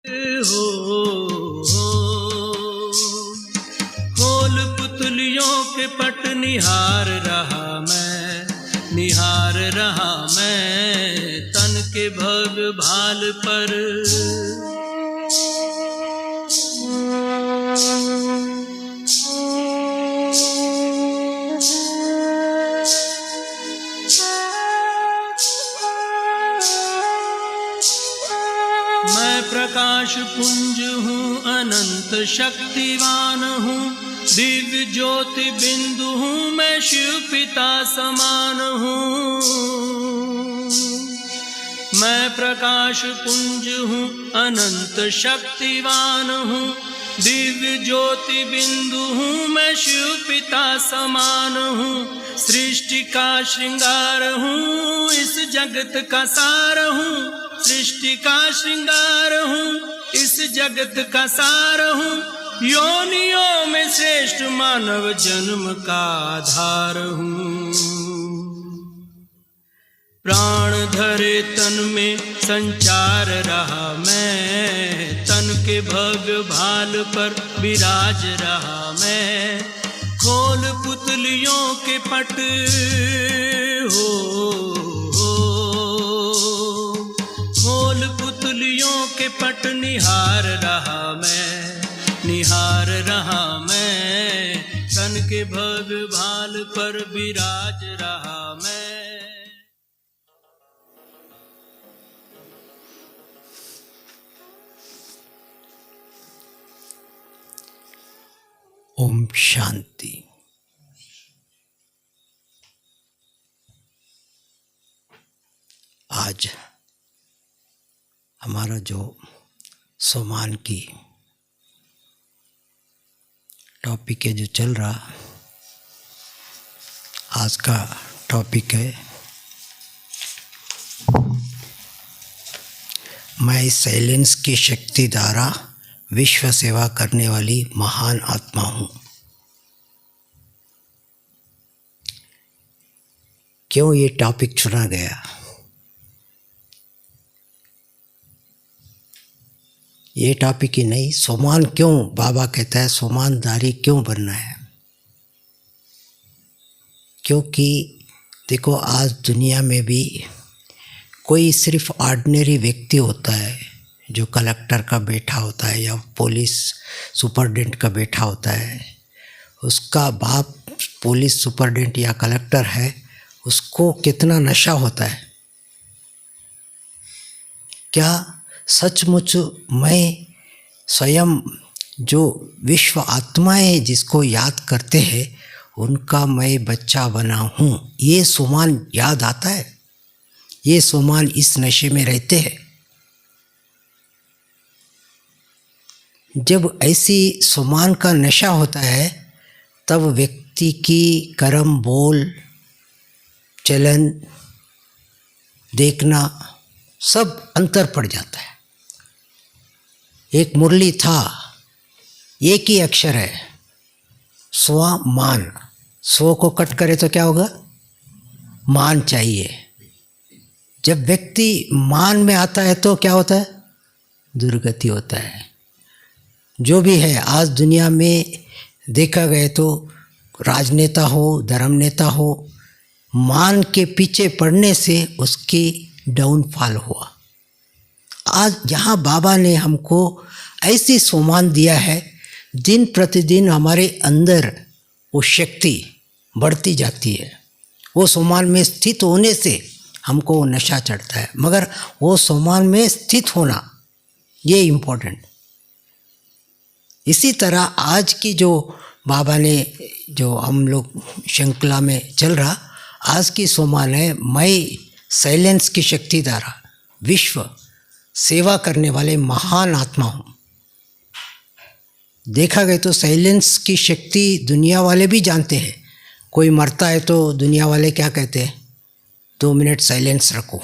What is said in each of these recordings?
हो खोल पुतलियों के पट निहार रहा मैं तन के भग भाल पर। मैं प्रकाश पुंज हूँ, अनंत शक्तिवान हूँ, दिव्य ज्योति बिंदु हूँ, मैं शिव पिता समान हूँ। मैं प्रकाश पुंज हूँ, अनंत शक्तिवान हूँ, दिव्य ज्योति बिंदु हूँ, मैं शिव पिता समान हूँ। सृष्टि का श्रृंगार हूँ, इस जगत का सार हूँ, सृष्टि का श्रृंगार हूँ, इस जगत का सार हूँ। योनियों में श्रेष्ठ मानव जन्म का आधार हूँ। प्राण धरे तन में संचार रहा मैं, तन के भव्य भाल पर विराज रहा मैं। खोल पुतलियों के पट खोल पुतलियों के पट निहार रहा मैं, तन के भव्य भाल पर विराज रहा मैं। ओम शांति। आज हमारा जो सोमान की टॉपिक है जो चल रहा, आज का टॉपिक है मैं इस साइलेंस की शक्ति द्वारा विश्व सेवा करने वाली महान आत्मा हूँ। क्यों ये टॉपिक चुना गया? ये टॉपिक ही नहीं, सोमान क्यों बाबा कहता है सोमानदारी क्यों बनना है? क्योंकि देखो आज दुनिया में भी कोई सिर्फ ऑर्डिनरी व्यक्ति होता है जो कलेक्टर का बेटा होता है या पुलिस सुपरडेंट का बेटा होता है, उसका बाप पुलिस सुपरडेंट या कलेक्टर है, उसको कितना नशा होता है। क्या सचमुच मैं स्वयं जो विश्व आत्माएं जिसको याद करते हैं उनका मैं बच्चा बना हूँ, ये सोमान याद आता है? ये सोमान इस नशे में रहते हैं? जब ऐसी सोमान का नशा होता है तब व्यक्ति की कर्म, बोल, चलन, देखना सब अंतर पड़ जाता है। एक मुरली था, एक ही अक्षर है, स्व मान। स्व को कट करे तो क्या होगा? मान चाहिए। जब व्यक्ति मान में आता है तो क्या होता है? दुर्गति होता है। जो भी है आज दुनिया में देखा गया तो राजनेता हो, धर्म नेता हो, मान के पीछे पड़ने से उसकी डाउनफॉल हुआ। आज यहाँ बाबा ने हमको ऐसी सोमान दिया है, दिन प्रतिदिन हमारे अंदर वो शक्ति बढ़ती जाती है। वो सोमान में स्थित होने से हमको वो नशा चढ़ता है, मगर वो सोमान में स्थित होना ये इम्पोर्टेंट। इसी तरह आज की जो बाबा ने जो हम लोग श्रृंखला में चल रहा, आज की सोमान है मैं साइलेंस की शक्ति द्वारा विश्व सेवा करने वाले महान आत्मा हूँ। देखा गया तो साइलेंस की शक्ति दुनिया वाले भी जानते हैं। कोई मरता है तो दुनिया वाले क्या कहते हैं? 2 मिनट साइलेंस रखो।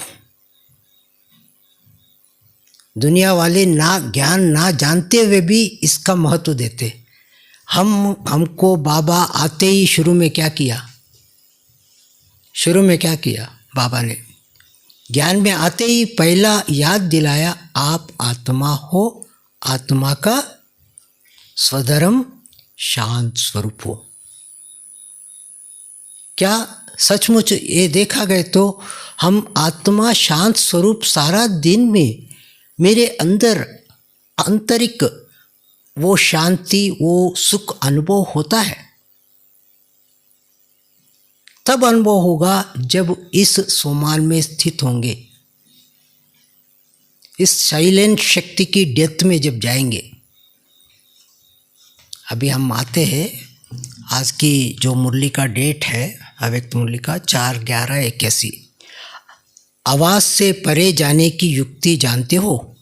दुनिया वाले ना ज्ञान ना जानते हुए भी इसका महत्व देते। हमको बाबा आते ही शुरू में क्या किया? बाबा ने ज्ञान में आते ही पहला याद दिलाया, आप आत्मा हो आत्मा का स्वधर्म शांत स्वरूप हो। क्या सचमुच ये देखा गया तो हम आत्मा शांत स्वरूप सारा दिन में मेरे अंदर आंतरिक वो शांति, वो सुख अनुभव होता है? तब अनुभव होगा जब इस सोमान में स्थित होंगे, इस साइलेंट शक्ति की डेप्थ में जब जाएंगे। अभी हम आते हैं, आज की जो मुरली का डेट है, अव्यक्त मुरली का 4/11/81। आवाज से परे जाने की युक्ति जानते हो?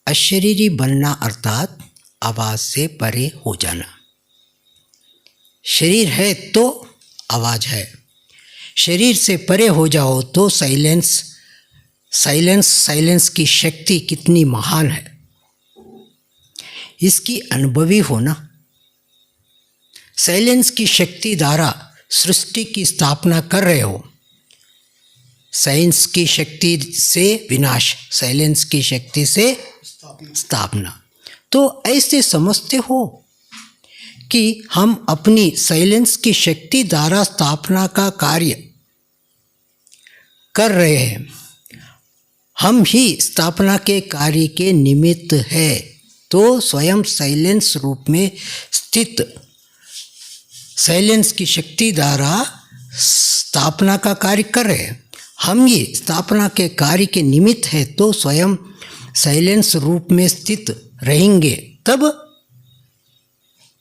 अशरीरी बनना अर्थात आवाज से परे हो जाना। शरीर है तो आवाज है, शरीर से परे हो जाओ तो साइलेंस की शक्ति कितनी महान है, इसकी अनुभवी होना। साइलेंस की शक्ति द्वारा सृष्टि की स्थापना कर रहे हो। साइलेंस की शक्ति से विनाश, साइलेंस की शक्ति से स्थापना। तो ऐसे समझते हो कि हम अपनी साइलेंस की शक्ति द्वारा स्थापना का कार्य कर रहे हैं। हम ही स्थापना के कार्य के निमित्त है, तो स्वयं साइलेंस रूप में स्थित साइलेंस की शक्ति द्वारा स्थापना का कार्य कर रहे हैं। हम ही स्थापना के कार्य के निमित्त है, तो स्वयं साइलेंस रूप में स्थित रहेंगे, तब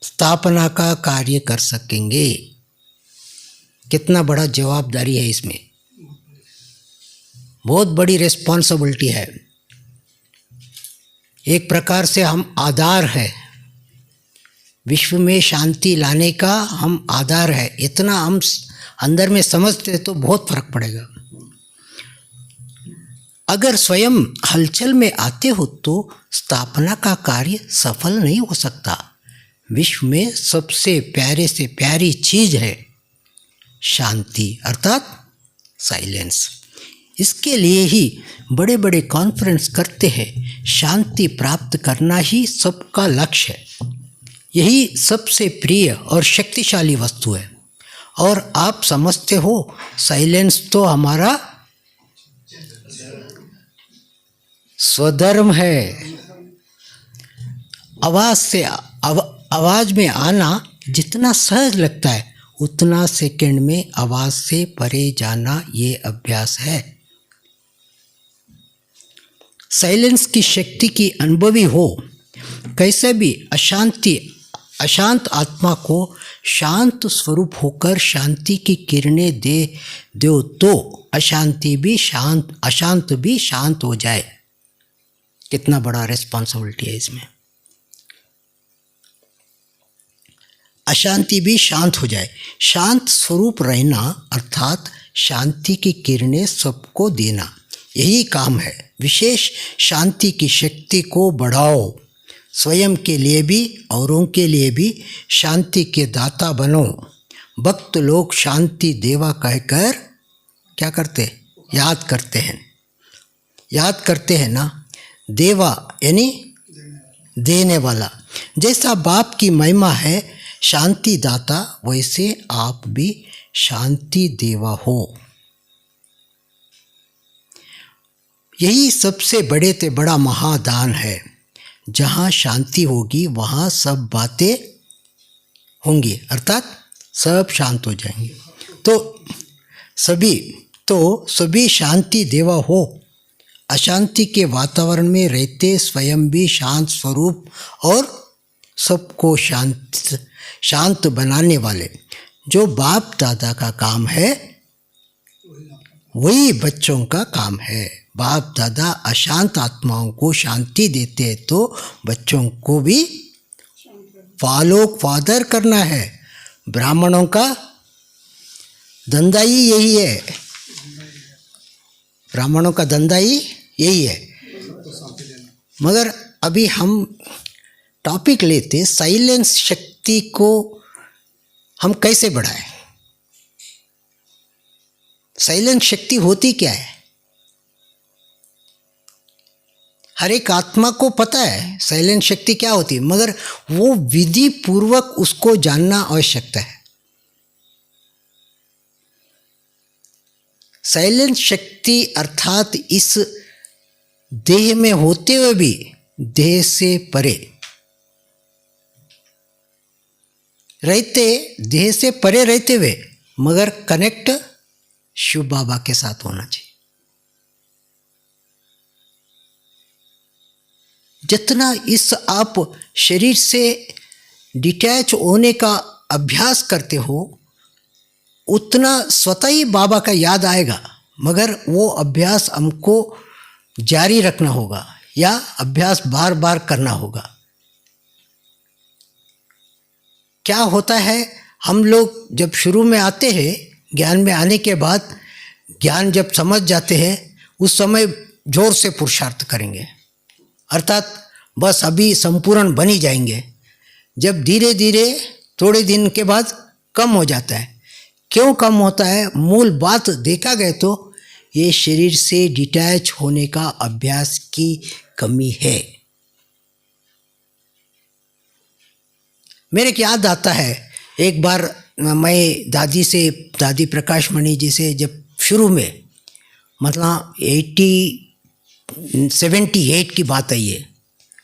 स्थापना का कार्य कर सकेंगे। कितना बड़ा जवाबदारी है इसमें, बहुत बड़ी रिस्पॉन्सिबिलिटी है। एक प्रकार से हम आधार है, विश्व में शांति लाने का हम आधार है। इतना हम अंदर में समझते तो बहुत फर्क पड़ेगा। अगर स्वयं हलचल में आते हो तो स्थापना का कार्य सफल नहीं हो सकता। विश्व में सबसे प्यारे से प्यारी चीज है शांति, अर्थात साइलेंस। इसके लिए ही बड़े बड़े कॉन्फ्रेंस करते हैं। शांति प्राप्त करना ही सबका लक्ष्य है। यही सबसे प्रिय और शक्तिशाली वस्तु है। और आप समझते हो साइलेंस तो हमारा स्वधर्म है। आवाज में आना जितना सहज लगता है, उतना सेकंड में आवाज से परे जाना ये अभ्यास है। साइलेंस की शक्ति की अनुभवी हो। कैसे भी अशांत आत्मा को शांत स्वरूप होकर शांति की किरणें दे दो तो अशांत भी शांत हो जाए। कितना बड़ा रिस्पॉन्सिबिलिटी है इसमें। अशांति भी शांत हो जाए। शांत स्वरूप रहना अर्थात शांति की किरणें सबको देना, यही काम है। विशेष शांति की शक्ति को बढ़ाओ। स्वयं के लिए भी औरों के लिए भी शांति के दाता बनो। भक्त लोग शांति देवा कहकर क्या करते? याद करते हैं ना। देवा यानी देने वाला। जैसा बाप की महिमा है शांति दाता, वैसे आप भी शांति देवा हो। यही सबसे बड़े से बड़ा महादान है। जहाँ शांति होगी वहाँ सब बातें होंगी, अर्थात सब शांत हो जाएंगे। तो सभी शांति देवा हो। अशांति के वातावरण में रहते स्वयं भी शांत स्वरूप और सबको शांत बनाने वाले जो बाप दादा का काम है, वही बच्चों का काम है। बाप दादा अशांत आत्माओं को शांति देते हैं, तो बच्चों को भी फॉलो फादर करना है। ब्राह्मणों का धंधा ही यही है। ब्राह्मणों का धंधा ही यही है। मगर अभी हम टॉपिक लेते साइलेंस शक्ति को हम कैसे बढ़ाएं। साइलेंस शक्ति होती क्या है? हर एक आत्मा को पता है साइलेंट शक्ति क्या होती है, मगर वो विधि पूर्वक उसको जानना आवश्यकता है। साइलेंट शक्ति अर्थात इस देह में होते हुए भी देह से परे रहते, देह से परे रहते हुए मगर कनेक्ट शिव बाबा के साथ होना चाहिए। जितना इस आप शरीर से डिटैच होने का अभ्यास करते हो उतना स्वतः ही बाबा का याद आएगा, मगर वो अभ्यास हमको जारी रखना होगा या अभ्यास बार बार करना होगा। क्या होता है, हम लोग जब शुरू में आते हैं, ज्ञान में आने के बाद ज्ञान जब समझ जाते हैं उस समय जोर से पुरुषार्थ करेंगे, अर्थात बस अभी संपूर्ण बन ही जाएंगे। जब धीरे धीरे थोड़े दिन के बाद कम हो जाता है। क्यों कम होता है? मूल बात देखा गया तो ये शरीर से डिटैच होने का अभ्यास की कमी है। मेरे को याद आता है एक बार मैं दादी प्रकाश मणि जी से जब शुरू में मतलब 78 की बात है ये,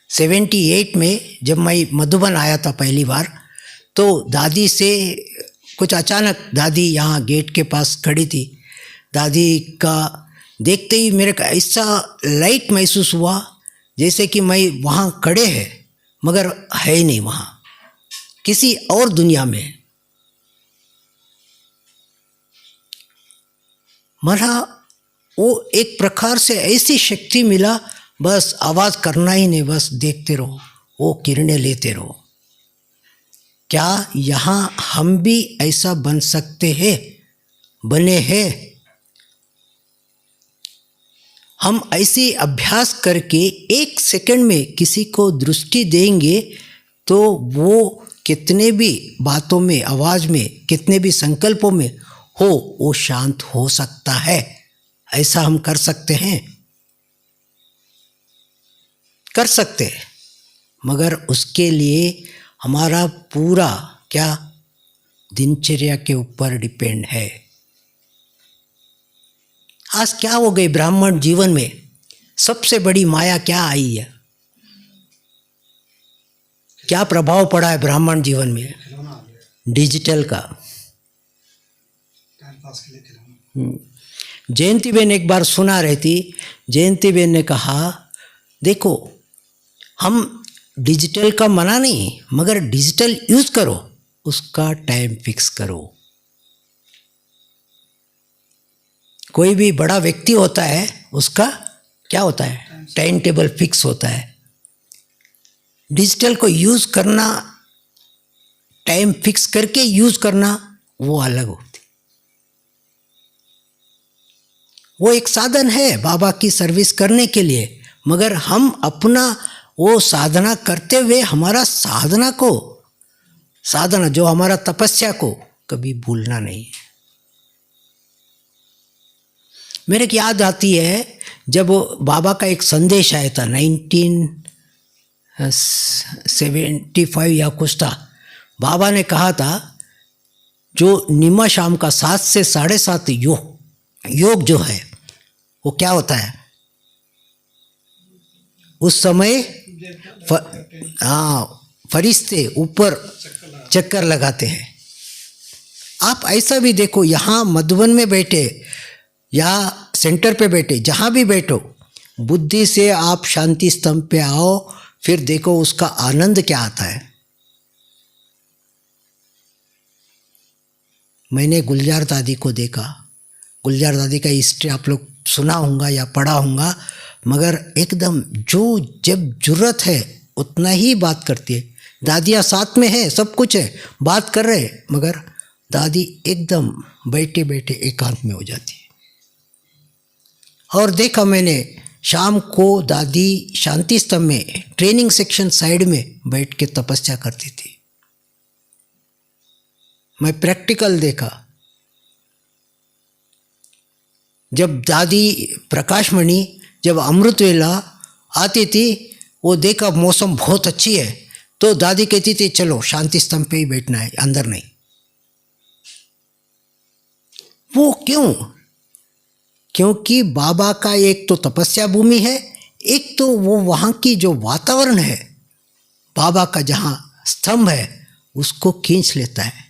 78 में जब मैं मधुबन आया था पहली बार, तो दादी से कुछ अचानक दादी यहाँ गेट के पास खड़ी थी। दादी का देखते ही मेरे को ऐसा लाइट महसूस हुआ जैसे कि मैं वहाँ खड़े हैं मगर है ही नहीं, वहाँ किसी और दुनिया में। मरा वो एक प्रकार से ऐसी शक्ति मिला, बस आवाज़ करना ही नहीं, बस देखते रहो, वो किरणें लेते रहो। क्या यहाँ हम भी ऐसा बन सकते हैं? बने हैं। हम ऐसे अभ्यास करके 1 सेकंड में किसी को दृष्टि देंगे तो वो कितने भी बातों में, आवाज़ में, कितने भी संकल्पों में हो, वो शांत हो सकता है। ऐसा हम कर सकते हैं, कर सकते हैं, मगर उसके लिए हमारा पूरा क्या दिनचर्या के ऊपर डिपेंड है। आज क्या हो गई ब्राह्मण जीवन में? सबसे बड़ी माया क्या आई है? क्या प्रभाव पड़ा है ब्राह्मण जीवन में? डिजिटल का। जयंती बेन एक बार सुना रही थी, जयंती बेन ने कहा देखो हम डिजिटल का मना नहीं, मगर डिजिटल यूज करो, उसका टाइम फिक्स करो। कोई भी बड़ा व्यक्ति होता है उसका क्या होता है? टाइम टेबल फिक्स होता है। डिजिटल को यूज करना, टाइम फिक्स करके यूज करना, वो अलग होती। वो एक साधन है बाबा की सर्विस करने के लिए, मगर हम अपना वो साधना करते हुए हमारा साधना जो हमारा तपस्या को कभी भूलना नहीं है। मेरे को याद आती है जब बाबा का एक संदेश आया था 1975 या कुछ था। बाबा ने कहा था जो निमा शाम का 7 से 7:30 योग जो है वो क्या होता है? उस समय फरिश्ते ऊपर चक्कर लगाते हैं। आप ऐसा भी देखो, यहाँ मधुबन में बैठे या सेंटर पे बैठे, जहाँ भी बैठो, बुद्धि से आप शांति स्तंभ पे आओ, फिर देखो उसका आनंद क्या आता है। मैंने गुलजार दादी को देखा। गुलजार दादी का हिस्ट्री आप लोग सुना होगा या पढ़ा होगा, मगर एकदम जो जब जरूरत है उतना ही बात करती है। दादियाँ साथ में है, सब कुछ है, बात कर रहे, मगर दादी एकदम बैठे बैठे एकांत में हो जाती है। और देखा मैंने शाम को दादी शांति स्तंभ में ट्रेनिंग सेक्शन साइड में बैठ के तपस्या करती थी। मैं प्रैक्टिकल देखा। जब दादी प्रकाश मणि जब अमृत वेला आती थी, वो देखा मौसम बहुत अच्छी है तो दादी कहती थी चलो शांति स्तंभ पे ही बैठना है, अंदर नहीं। वो क्यों? क्योंकि बाबा का एक तो तपस्या भूमि है, एक तो वो वहाँ की जो वातावरण है, बाबा का जहाँ स्तंभ है उसको खींच लेता है।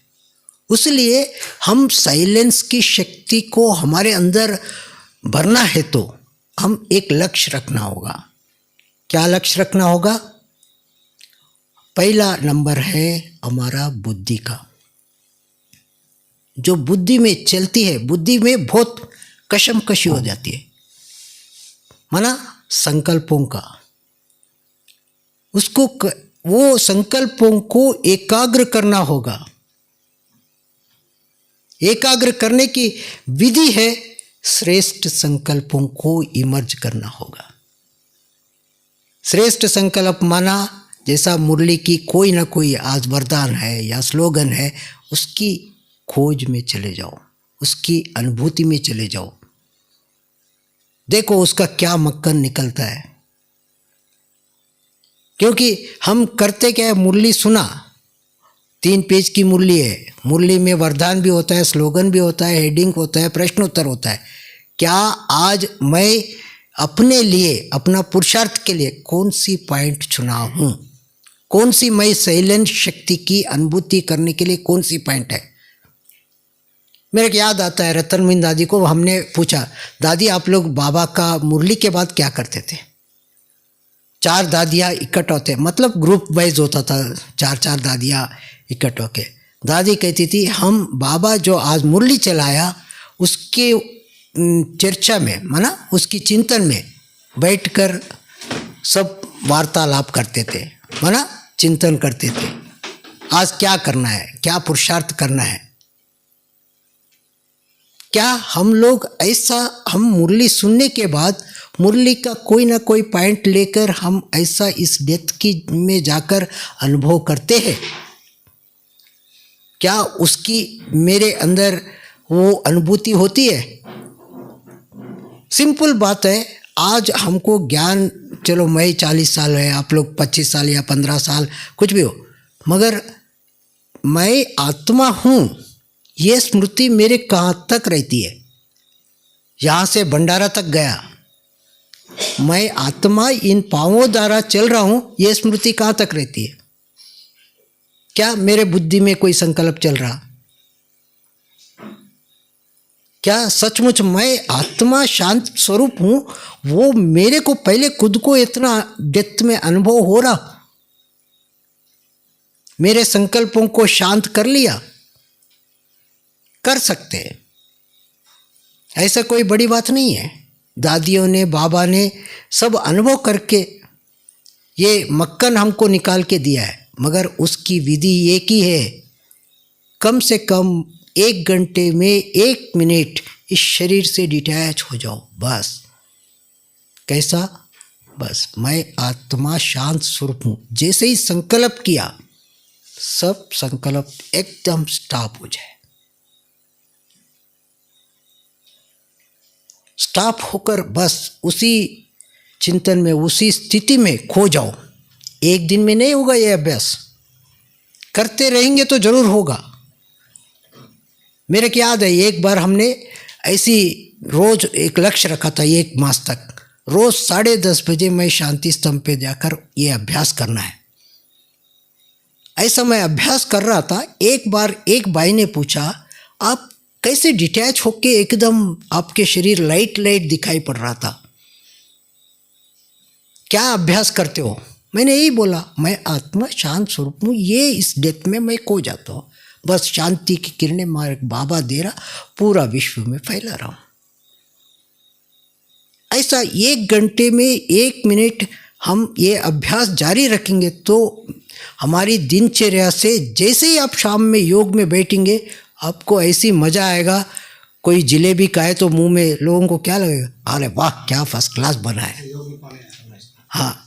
इसलिए हम साइलेंस की शक्ति को हमारे अंदर भरना है तो हम एक लक्ष्य रखना होगा। क्या लक्ष्य रखना होगा? पहला नंबर है हमारा बुद्धि का। जो बुद्धि में चलती है, बुद्धि में बहुत कशमकशी हो जाती है, माना संकल्पों का, उसको वो संकल्पों को एकाग्र करना होगा। एकाग्र करने की विधि है श्रेष्ठ संकल्पों को इमर्ज करना होगा। श्रेष्ठ संकल्प माना जैसा मुरली की कोई ना कोई आज वरदान है या स्लोगन है, उसकी खोज में चले जाओ, उसकी अनुभूति में चले जाओ, देखो उसका क्या मक्खन निकलता है। क्योंकि हम करते क्या है, मुरली सुना, 3 पेज की मुरली है, मुरली में वरदान भी होता है, स्लोगन भी होता है, हेडिंग होता है, प्रश्नोत्तर होता है। क्या आज मैं अपने लिए, अपना पुरुषार्थ के लिए कौन सी पॉइंट चुना हूँ? कौन सी मैं साइलेंट शक्ति की अनुभूति करने के लिए कौन सी पॉइंट है? मेरे को याद आता है रतनमिन दादी को हमने पूछा, दादी आप लोग बाबा का मुरली के बाद क्या करते थे? 4 दादियाँ इकट्ठा होते, मतलब ग्रुप वाइज होता था, 4 दादियाँ इकट्ठा होके। दादी कहती थी हम बाबा जो आज मुरली चलाया उसके चर्चा में, माना उसकी चिंतन में बैठकर सब वार्तालाप करते थे, माना चिंतन करते थे, आज क्या करना है, क्या पुरुषार्थ करना है। क्या हम लोग ऐसा, हम मुरली सुनने के बाद मुरली का कोई ना कोई पॉइंट लेकर हम ऐसा इस डेथ की में जाकर अनुभव करते हैं? क्या उसकी मेरे अंदर वो अनुभूति होती है? सिंपल बात है, आज हमको ज्ञान, चलो मैं 40 साल है, आप लोग 25 साल या 15 साल कुछ भी हो, मगर मैं आत्मा हूँ ये स्मृति मेरे कहाँ तक रहती है? यहाँ से भंडारा तक गया, मैं आत्मा इन पांवों द्वारा चल रहा हूँ, ये स्मृति कहाँ तक रहती है? क्या मेरे बुद्धि में कोई संकल्प चल रहा? क्या सचमुच मैं आत्मा शांत स्वरूप हूँ? वो मेरे को पहले खुद को इतना डेप्थ में अनुभव हो रहा, मेरे संकल्पों को शांत कर लिया? कर सकते हैं, ऐसा कोई बड़ी बात नहीं है। दादियों ने, बाबा ने सब अनुभव करके ये मक्खन हमको निकाल के दिया है, मगर उसकी विधि एक ही है, कम से कम 1 घंटे में 1 मिनट इस शरीर से डिटैच हो जाओ, बस। कैसा? बस मैं आत्मा शांत स्वरूप हूँ। जैसे ही संकल्प किया, सब संकल्प एकदम स्टॉप हो जाए, स्टॉप होकर बस उसी चिंतन में, उसी स्थिति में खो जाओ। 1 दिन में नहीं होगा ये अभ्यास, करते रहेंगे तो जरूर होगा। मेरे को याद है एक बार हमने ऐसी रोज एक लक्ष्य रखा था, 1 मास तक, रोज 10:30 बजे मैं शांति स्तंभ पे जाकर ये अभ्यास करना है। ऐसा मैं अभ्यास कर रहा था, एक बार एक भाई ने पूछा आप कैसे डिटैच होके एकदम आपके शरीर लाइट लाइट दिखाई पड़ रहा था, क्या अभ्यास करते हो? मैंने यही बोला, मैं आत्मा शांत स्वरूप हूँ, ये इस डेथ में मैं खो जाता हूँ, बस शांति की किरणें मारे बाबा दे रहा, पूरा विश्व में फैला रहा हूँ। ऐसा 1 घंटे में 1 मिनट हम ये अभ्यास जारी रखेंगे तो हमारी दिनचर्या से, जैसे ही आप शाम में योग में बैठेंगे आपको ऐसी मज़ा आएगा। कोई जिलेबी खाए तो मुंह में लोगों को क्या लगेगा, अरे वाह क्या फर्स्ट क्लास बना है, हाँ,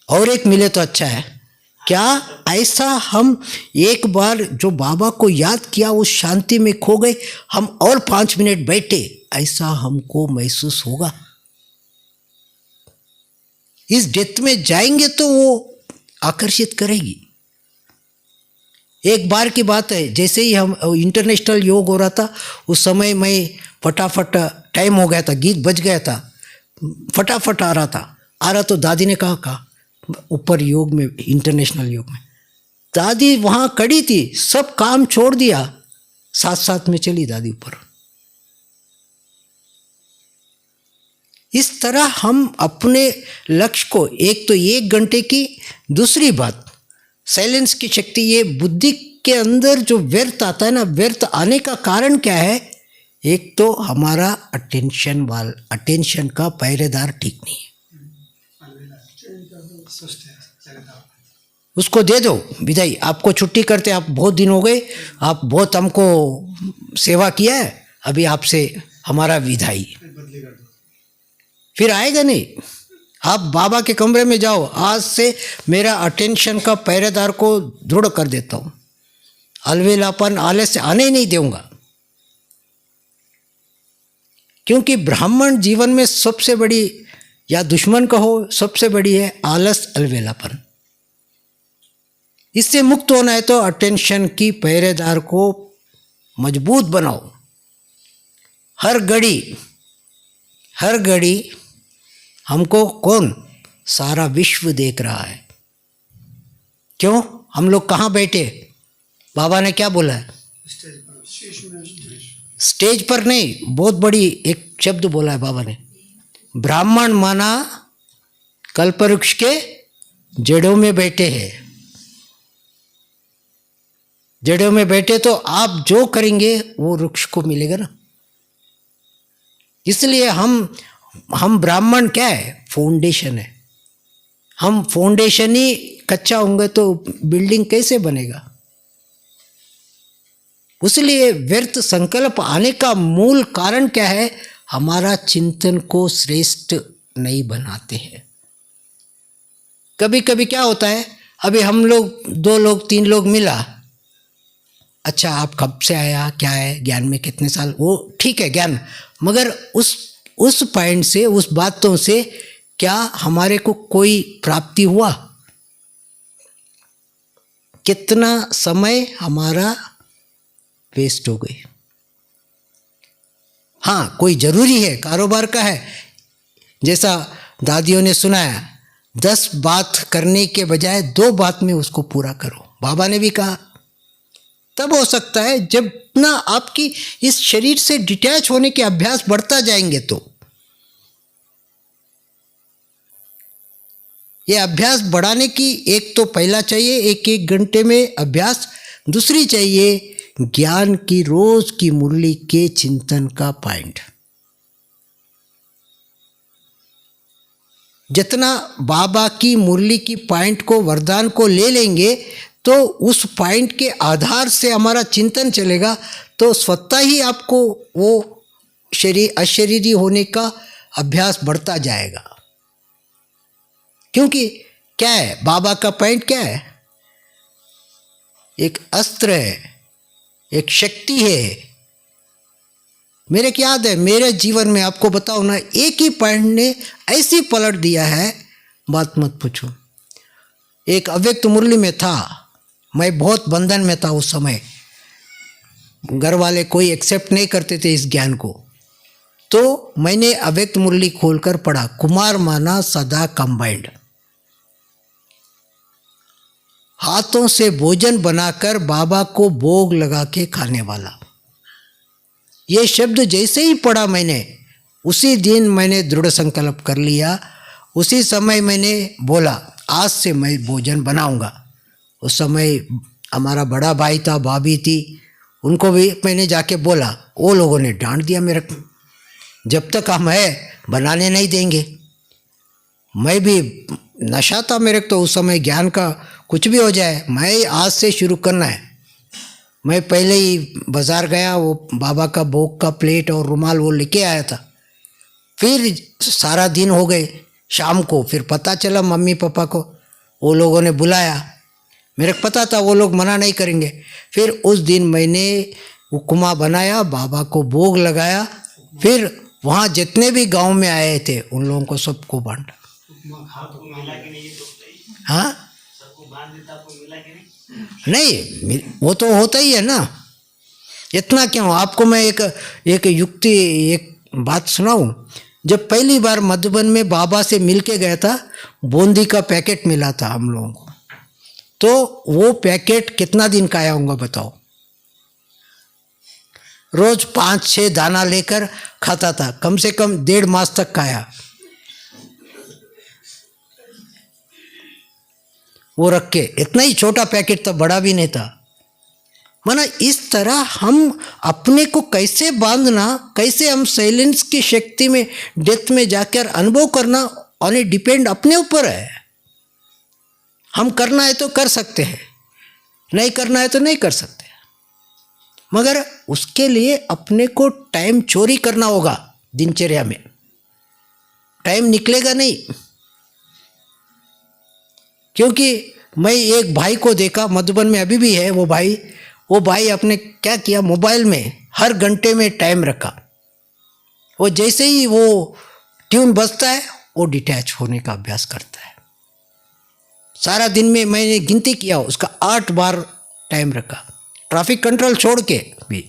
और एक मिले तो अच्छा है। क्या ऐसा हम एक बार जो बाबा को याद किया उस शांति में खो गए, हम और 5 मिनट बैठे, ऐसा हमको महसूस होगा? इस डेप्थ में जाएंगे तो वो आकर्षित करेगी। एक बार की बात है, जैसे ही हम इंटरनेशनल योग हो रहा था उस समय मैं फटाफट, टाइम हो गया था, गीत बज गया था, फटाफट आ रहा तो दादी ने कहा ऊपर योग में, इंटरनेशनल योग में, दादी वहाँ खड़ी थी, सब काम छोड़ दिया, साथ साथ में चली दादी ऊपर। इस तरह हम अपने लक्ष्य को, एक तो 1 घंटे की, दूसरी बात साइलेंस की शक्ति, ये बुद्धि के अंदर जो व्यर्थ आता है ना, व्यर्थ आने का कारण क्या है? एक तो हमारा अटेंशन का पहरेदार ठीक नहीं है, उसको दे दो विदाई, आपको छुट्टी करते, आप बहुत दिन हो गए, आप बहुत हमको सेवा किया है, अभी आपसे हमारा विदाई, फिर आएगा नहीं। आप बाबा के कमरे में जाओ, आज से मेरा अटेंशन का पहरेदार को दृढ़ कर देता हूँ, अलवेलापन, आलस्य आने ही नहीं दूंगा, क्योंकि ब्राह्मण जीवन में सबसे बड़ी, या दुश्मन कहो, सबसे बड़ी है आलस, अलवेलापन। इससे मुक्त होना है तो अटेंशन की पहरेदार को मजबूत बनाओ। हर घड़ी हमको कौन? सारा विश्व देख रहा है। क्यों? हम लोग कहाँ बैठे? बाबा ने क्या बोला है? स्टेज पर नहीं, बहुत बड़ी एक शब्द बोला है बाबा ने, ब्राह्मण माना कल्पवृक्ष के जड़ों में बैठे हैं। जड़ों में बैठे तो आप जो करेंगे वो वृक्ष को मिलेगा ना। इसलिए हम ब्राह्मण क्या है? फाउंडेशन है। हम फाउंडेशन ही कच्चा होंगे तो बिल्डिंग कैसे बनेगा? उसलिए व्यर्थ संकल्प आने का मूल कारण क्या है? हमारा चिंतन को श्रेष्ठ नहीं बनाते हैं। कभी कभी क्या होता है, अभी हम लोग 2 लोग 3 लोग मिला, अच्छा आप कब से आया, क्या है, ज्ञान में कितने साल, वो ठीक है ज्ञान, मगर उस पॉइंट से, उस बातों से क्या हमारे को कोई प्राप्ति हुआ? कितना समय हमारा वेस्ट हो गई। हाँ, कोई जरूरी है, कारोबार का है, जैसा दादियों ने सुनाया, 10 बात करने के बजाय 2 बात में उसको पूरा करो। बाबा ने भी कहा तब हो सकता है जब ना आपकी इस शरीर से डिटैच होने के अभ्यास बढ़ता जाएंगे। तो ये अभ्यास बढ़ाने की एक तो पहला चाहिए 1 घंटे में अभ्यास, दूसरी चाहिए ज्ञान की रोज की मुरली के चिंतन का पॉइंट। जितना बाबा की मुरली की पॉइंट को, वरदान को ले लेंगे तो उस पॉइंट के आधार से हमारा चिंतन चलेगा, तो स्वतः ही आपको वो अशरीरी होने का अभ्यास बढ़ता जाएगा। क्योंकि क्या है, बाबा का पॉइंट क्या है? एक अस्त्र है, एक शक्ति है। मेरे को याद है, मेरे जीवन में आपको बताओ ना, एक ही पॉइंट ने ऐसी पलट दिया है, बात मत पूछो। एक अव्यक्त मुरली में था, मैं बहुत बंधन में था उस समय, घर वाले कोई एक्सेप्ट नहीं करते थे इस ज्ञान को, तो मैंने अव्यक्त मुरली खोलकर पढ़ा, कुमार माना सदा कंबाइंड, हाथों से भोजन बनाकर बाबा को भोग लगा के खाने वाला। ये शब्द जैसे ही पढ़ा मैंने, उसी दिन मैंने दृढ़ संकल्प कर लिया। उसी समय मैंने बोला आज से मैं भोजन बनाऊंगा। उस समय हमारा बड़ा भाई था, भाभी थी, उनको भी मैंने जाके बोला, वो लोगों ने डांट दिया मेरे को, जब तक हम है बनाने नहीं देंगे। मैं भी नशा था मेरे को तो उस समय, ज्ञान का कुछ भी हो जाए, मैं आज से शुरू करना है। मैं पहले ही बाज़ार गया, वो बाबा का भोग का प्लेट और रुमाल वो लेके आया था। फिर सारा दिन हो गए, शाम को फिर पता चला मम्मी पापा को, वो लोगों ने बुलाया, मेरे को पता था वो लोग मना नहीं करेंगे। फिर उस दिन मैंने उपमा बनाया, बाबा को भोग लगाया, फिर वहाँ जितने भी गांव में आए थे उन लोगों को सबको बांटा। हाँ सबको बांध देता, आपको मिला कि नहीं? नहीं, वो तो होता ही है ना। इतना क्यों, आपको मैं एक युक्ति, एक बात सुनाऊं। जब पहली बार मधुबन में बाबा से मिल के गया था, बूंदी का पैकेट मिला था हम लोगों को, तो वो पैकेट कितना दिन खाया होगा बताओ। रोज 5-6 दाना लेकर खाता था, कम से कम 1.5 मास तक खाया वो रख के। इतना ही छोटा पैकेट था, बड़ा भी नहीं था। माना इस तरह हम अपने को कैसे बांधना, कैसे हम साइलेंस की शक्ति में, डेथ में जाकर अनुभव करना, और डिपेंड अपने ऊपर है। हम करना है तो कर सकते हैं, नहीं करना है तो नहीं कर सकते, मगर उसके लिए अपने को टाइम चोरी करना होगा। दिनचर्या में टाइम निकलेगा नहीं। क्योंकि मैं एक भाई को देखा, मधुबन में अभी भी है वो भाई अपने क्या किया, मोबाइल में हर घंटे में टाइम रखा। वो जैसे ही वो ट्यून बजता है वो डिटैच होने का अभ्यास करता है। सारा दिन में मैंने गिनती किया, उसका 8 बार टाइम रखा, ट्रैफिक कंट्रोल छोड़ के भी।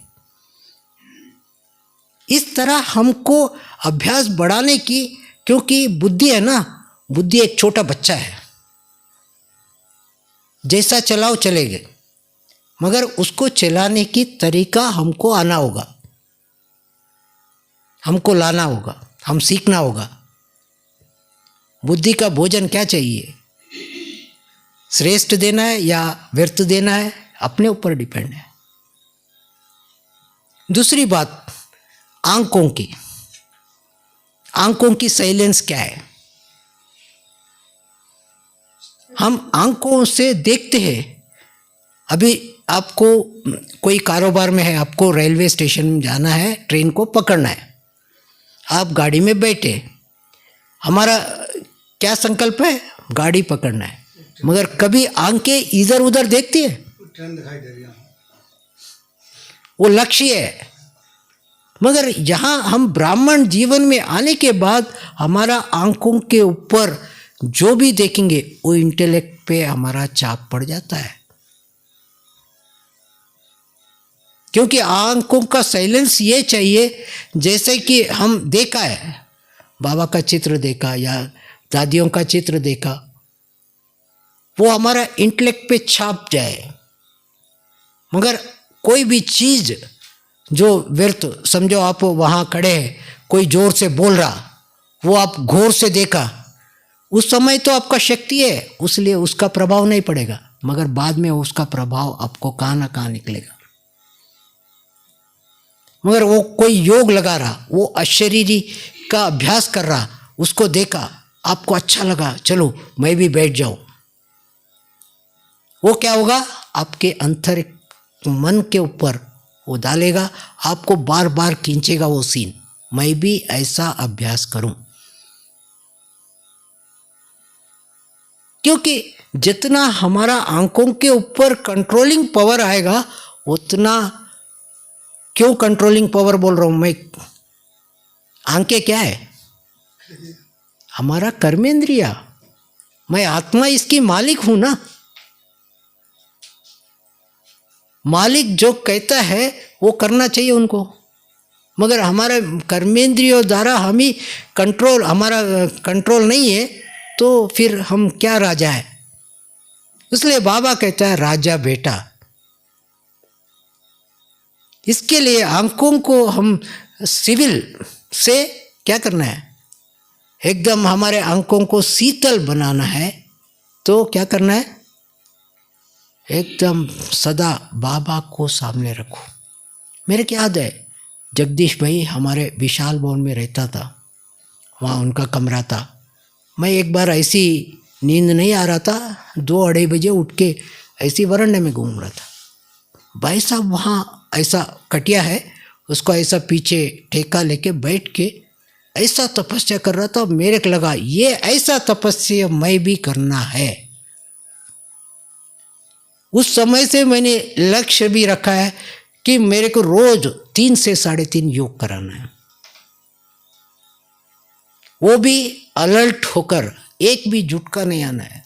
इस तरह हमको अभ्यास बढ़ाने की, क्योंकि बुद्धि है ना, बुद्धि एक छोटा बच्चा है, जैसा चलाओ चलेगे, मगर उसको चलाने की तरीका हमको आना होगा, हमको लाना होगा, हम सीखना होगा। बुद्धि का भोजन क्या चाहिए, श्रेष्ठ देना है या व्यर्थ देना है, अपने ऊपर डिपेंड है। दूसरी बात, आंखों की साइलेंस क्या है। हम आंखों से देखते हैं। अभी आपको कोई कारोबार में है, आपको रेलवे स्टेशन में जाना है, ट्रेन को पकड़ना है, आप गाड़ी में बैठे, हमारा क्या संकल्प है, गाड़ी पकड़ना है, मगर कभी आंखें इधर उधर देखती है, ट्रेन दिखाई दे रही है, वो लक्ष्य है। मगर यहाँ हम ब्राह्मण जीवन में आने के बाद हमारा आंखों के ऊपर जो भी देखेंगे वो इंटेलेक्ट पे हमारा छाप पड़ जाता है। क्योंकि आंखों का साइलेंस ये चाहिए, जैसे कि हम देखा है, बाबा का चित्र देखा या दादियों का चित्र देखा, वो हमारा इंटेलेक्ट पे छाप जाए। मगर कोई भी चीज़ जो व्यर्थ, समझो आप वहाँ खड़े हैं, कोई जोर से बोल रहा, वो आप गौर से देखा, उस समय तो आपका शक्ति है, उसलिए उसका प्रभाव नहीं पड़ेगा, मगर बाद में उसका प्रभाव आपको कहाँ ना कहाँ निकलेगा। मगर वो कोई योग लगा रहा, वो अशरीरी का अभ्यास कर रहा, उसको देखा, आपको अच्छा लगा, चलो मैं भी बैठ जाऊं, वो क्या होगा, आपके अंतर मन के ऊपर वो डालेगा, आपको बार बार खींचेगा वो सीन, मैं भी ऐसा अभ्यास करूं। क्योंकि जितना हमारा आंखों के ऊपर कंट्रोलिंग पावर आएगा, उतना, क्यों कंट्रोलिंग पावर बोल रहा हूं मैं, आंखें क्या है, हमारा कर्मेंद्रिया, मैं आत्मा इसकी मालिक हूं ना। मालिक जो कहता है वो करना चाहिए उनको, मगर हमारा कर्मेंद्रियों द्वारा हम ही कंट्रोल, हमारा कंट्रोल नहीं है, तो फिर हम क्या राजा है। इसलिए बाबा कहता है राजा बेटा। इसके लिए आंखों को हम सिविल से क्या करना है, एकदम हमारे आंखों को शीतल बनाना है, तो क्या करना है, एकदम सदा बाबा को सामने रखो। मेरे को याद है, जगदीश भाई हमारे विशाल भवन में रहता था, वहाँ उनका कमरा था। मैं एक बार ऐसी नींद नहीं आ रहा था, 2-2:30 बजे उठ के ऐसी वरांडे में घूम रहा था। भाई साहब वहाँ ऐसा कटिया है, उसको ऐसा पीछे ठेका लेके बैठ के ऐसा तपस्या कर रहा था। मेरे को लगा ये ऐसा तपस्या मैं भी करना है। उस समय से मैंने लक्ष्य भी रखा है कि मेरे को रोज 3 से 3.5 योग कराना है, वो भी अलर्ट होकर, एक भी जुटका नहीं आना है,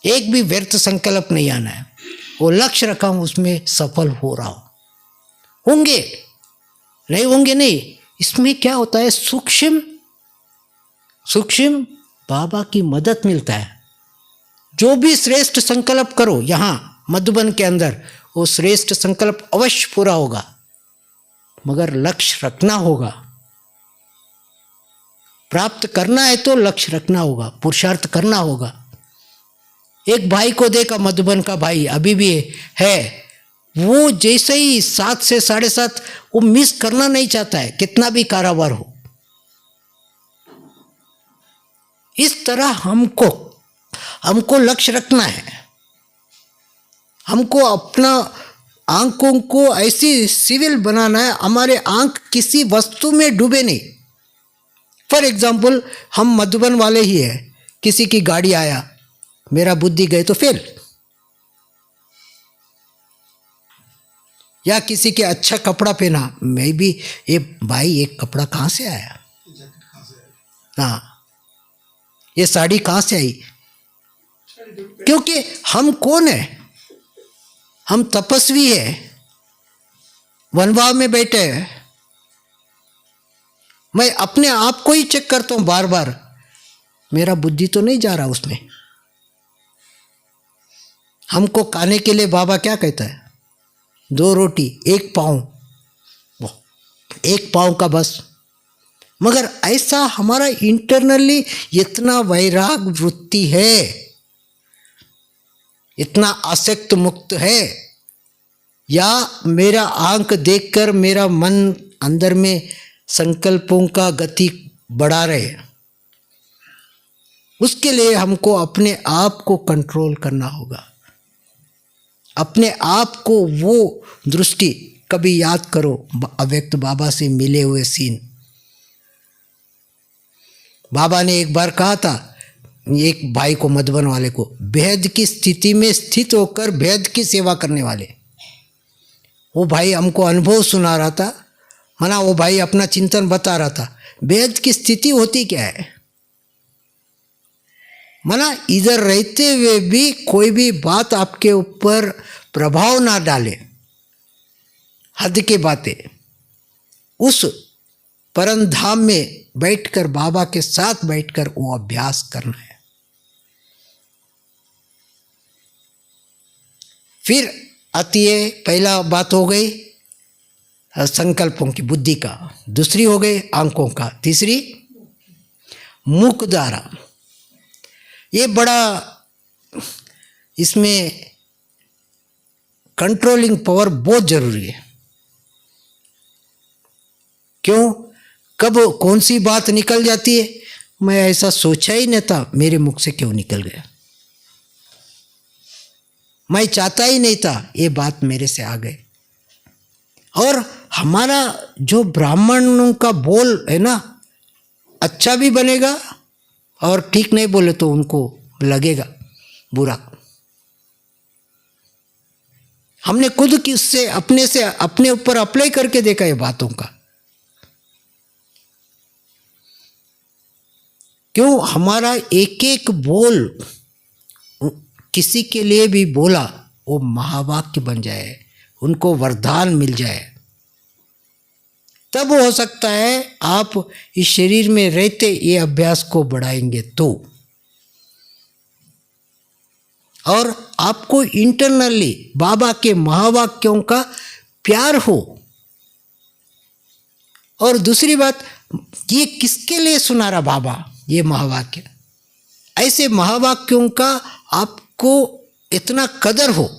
एक भी व्यर्थ संकल्प नहीं आना है। वो लक्ष्य रखा हूं, उसमें सफल हो रहा हूं। होंगे नहीं होंगे नहीं, इसमें क्या होता है, सूक्ष्म सूक्ष्म बाबा की मदद मिलता है। जो भी श्रेष्ठ संकल्प करो यहाँ मधुबन के अंदर, वो श्रेष्ठ संकल्प अवश्य पूरा होगा, मगर लक्ष्य रखना होगा। प्राप्त करना है तो लक्ष्य रखना होगा, पुरुषार्थ करना होगा। एक भाई को देखा, मधुबन का भाई अभी भी है, वो जैसे ही 7 से 7:30 वो मिस करना नहीं चाहता है, कितना भी कारोबार हो। इस तरह हमको लक्ष्य रखना है। हमको अपना आंखों को ऐसी सिविल बनाना है, हमारे आंख किसी वस्तु में डूबे नहीं। फॉर एग्जाम्पल, हम मधुबन वाले ही है, किसी की गाड़ी आया, मेरा बुद्धि गए तो फेल, या किसी के अच्छा कपड़ा पहना, मैं भी ये भाई ये कपड़ा कहाँ से आया, हाँ ये साड़ी कहाँ से आई, क्योंकि हम कौन है, हम तपस्वी है, वनवास में बैठे हैं। मैं अपने आप को ही चेक करता हूं बार बार, मेरा बुद्धि तो नहीं जा रहा उसमें। हमको खाने के लिए बाबा क्या कहता है, 2 रोटी 1 पाँव, 1 पाँव का बस। मगर ऐसा हमारा इंटरनली इतना वैराग वृत्ति है, इतना आसक्त मुक्त है, या मेरा आंख देखकर मेरा मन अंदर में संकल्पों का गति बढ़ा रहे। उसके लिए हमको अपने आप को कंट्रोल करना होगा। अपने आप को वो दृष्टि, कभी याद करो अव्यक्त बाबा से मिले हुए सीन। बाबा ने एक बार कहा था एक भाई को, मधुबन वाले को, भेद की स्थिति में स्थित होकर भेद की सेवा करने वाले। वो भाई हमको अनुभव सुना रहा था, माना वो भाई अपना चिंतन बता रहा था। भेद की स्थिति होती क्या है, माना इधर रहते हुए भी कोई भी बात आपके ऊपर प्रभाव ना डाले, हद की बातें। उस परम धाम में बैठकर, बाबा के साथ बैठकर वो अभ्यास करना है। फिर आती है, पहला बात हो गई संकल्पों की, बुद्धि का। दूसरी हो गई आंखों का। तीसरी मुख द्वारा। ये बड़ा, इसमें कंट्रोलिंग पावर बहुत जरूरी है। क्यों, कब कौन सी बात निकल जाती है, मैं ऐसा सोचा ही नहीं था, मेरे मुख से क्यों निकल गया, मैं चाहता ही नहीं था, ये बात मेरे से आ गई। और हमारा जो ब्राह्मणों का बोल है ना, अच्छा भी बनेगा और ठीक नहीं बोले तो उनको लगेगा बुरा। हमने खुद किससे अपने ऊपर अप्लाई करके देखा ये बातों का। क्यों, हमारा एक एक बोल किसी के लिए भी बोला वो महावाक्य बन जाए, उनको वरदान मिल जाए, तब हो सकता है आप इस शरीर में रहते ये अभ्यास को बढ़ाएंगे तो। और आपको इंटरनली बाबा के महावाक्यों का प्यार हो। और दूसरी बात, ये किसके लिए सुना रहा बाबा ये महावाक्य, ऐसे महावाक्यों का आपको इतना कदर हो।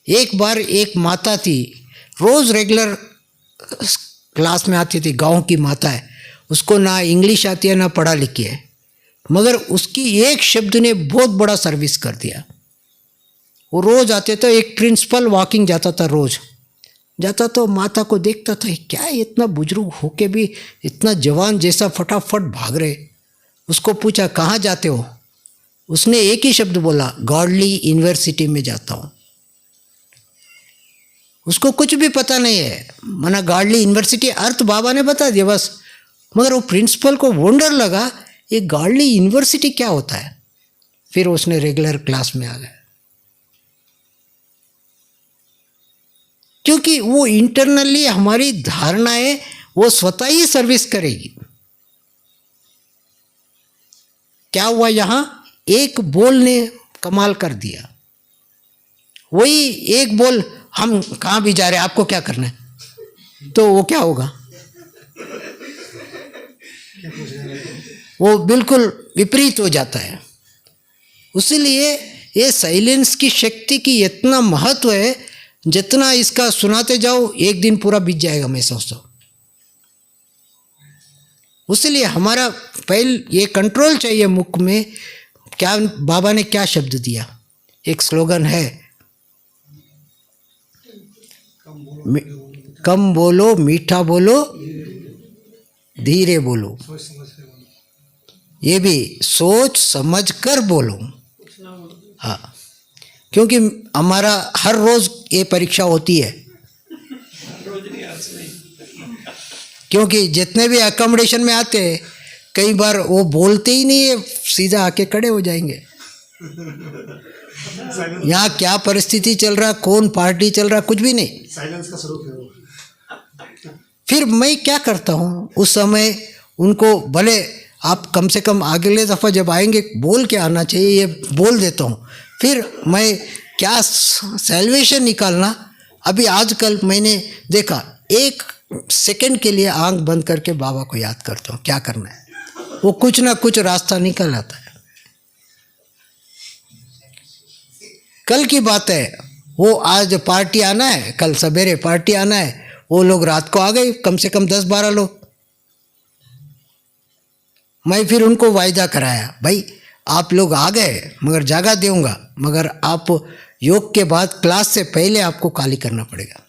एक बार एक माता थी, रोज रेगुलर क्लास में आती थी, गांव की माता है, उसको ना इंग्लिश आती है ना पढ़ा लिखी है, मगर उसकी एक शब्द ने बहुत बड़ा सर्विस कर दिया। वो रोज आते थे, एक प्रिंसिपल वॉकिंग जाता था, रोज जाता तो माता को देखता था, क्या इतना बुजुर्ग होके भी इतना जवान जैसा फटाफट भाग रहे। उसको पूछा कहाँ जाते हो, उसने एक ही शब्द बोला, गॉडली यूनिवर्सिटी में जाता हूँ। उसको कुछ भी पता नहीं है, माना गॉडली यूनिवर्सिटी अर्थ बाबा ने बता दिया, बस मगर वो प्रिंसिपल को वंडर लगा ये गॉडली यूनिवर्सिटी क्या होता है। फिर उसने रेगुलर क्लास में आ गया, क्योंकि वो इंटरनली हमारी धारणाएं वो स्वतः ही सर्विस करेगी। क्या हुआ यहाँ, एक बोल ने कमाल कर दिया। वही एक बोल, हम कहाँ भी जा रहे हैं, आपको क्या करना है, तो वो क्या होगा, वो बिल्कुल विपरीत हो जाता है। इसलिए ये साइलेंस की शक्ति की इतना महत्व है, जितना इसका सुनाते जाओ एक दिन पूरा बीत जाएगा, मैं सोचता हूँ। इसलिए हमारा पहले ये कंट्रोल चाहिए मुख में। क्या बाबा ने क्या शब्द दिया, एक स्लोगन है, कम बोलो, मीठा बोलो, धीरे बोलो, ये भी सोच समझ कर बोलो। हाँ, क्योंकि हमारा हर रोज ये परीक्षा होती है, क्योंकि जितने भी अकोमोडेशन में आते हैं कई बार वो बोलते ही नहीं है, सीधा आके खड़े हो जाएंगे। यहाँ क्या परिस्थिति चल रहा, कौन पार्टी चल रहा, कुछ भी नहीं, साइलेंस का स्वरूप है वो। फिर मैं क्या करता हूँ उस समय उनको, भले आप कम से कम अगले दफ़ा जब आएंगे बोल के आना चाहिए, ये बोल देता हूँ। फिर मैं क्या सैल्वेशन निकालना, अभी आजकल मैंने देखा, एक सेकंड के लिए आंख बंद करके बाबा को याद करता हूँ, क्या करना है, वो कुछ ना कुछ रास्ता निकल आता है। कल की बात है, वो आज पार्टी आना है, कल सवेरे पार्टी आना है, वो लोग रात को आ गए, कम से कम 10-12 लोग। मैं फिर उनको वायदा कराया, भाई आप लोग आ गए मगर जगह दूंगा, मगर आप योग के बाद क्लास से पहले आपको खाली करना पड़ेगा।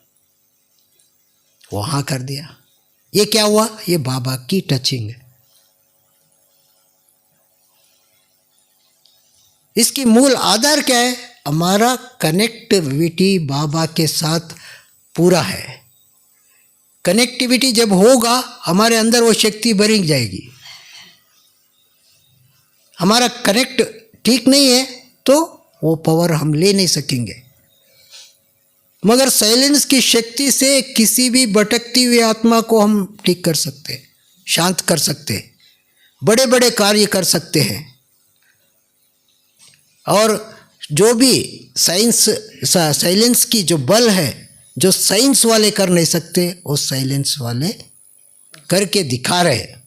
वो हाँ कर दिया। ये क्या हुआ, ये बाबा की टचिंग है। इसकी मूल आधार क्या है, हमारा कनेक्टिविटी बाबा के साथ पूरा है। कनेक्टिविटी जब होगा हमारे अंदर वो शक्ति भरी जाएगी। हमारा कनेक्ट ठीक नहीं है तो वो पावर हम ले नहीं सकेंगे। मगर साइलेंस की शक्ति से किसी भी भटकती हुई आत्मा को हम ठीक कर सकते हैं, शांत कर सकते हैं, बड़े बड़े कार्य कर सकते हैं। और जो भी साइलेंस की जो बल है, जो साइंस वाले कर नहीं सकते, वो साइलेंस वाले करके दिखा रहे हैं।